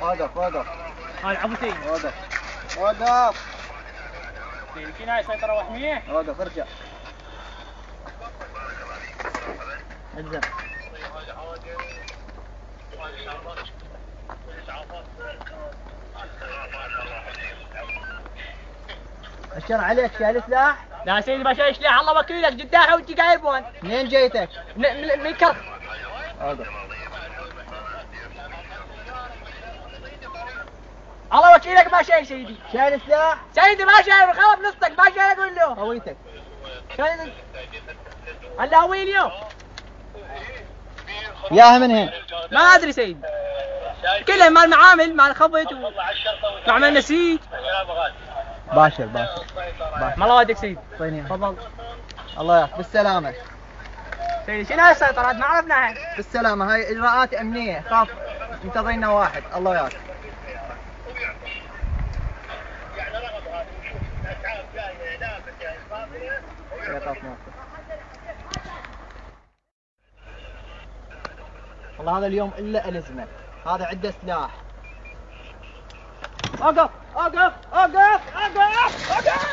وقف وقف. هاي عبوتين. وقف وقف. في ناس سيطرة وحمية. وقف ارجع. انزل. اشر عليك شايل سلاح؟ لا سيدي ما شايل سلاح الله وكيلك جداحة وانت قايب وين؟ منين جيتك؟ من كرب. وقف. الله وكيلك ما شايل سيدي. شايل سلاح؟ سيدي ما شايل خرب نصك ما شايل اقول له. هويتك. شايل هلا هوي اليوم. ياها من هين؟ ما ادري سيدي. كلهم مال معامل مال خبط ومعمل نسيج. باشر باشر. ما الله ودك سيدي. طيني تفضل. الله ياك بالسلامة. سيدي شنو هالسيطرات ما عرفناها. بالسلامة هاي اجراءات امنية خاف انتظرنا واحد الله ياك. والله هذا اليوم الا الزمه، هذا عنده سلاح. وقف وقف وقف وقف وقف.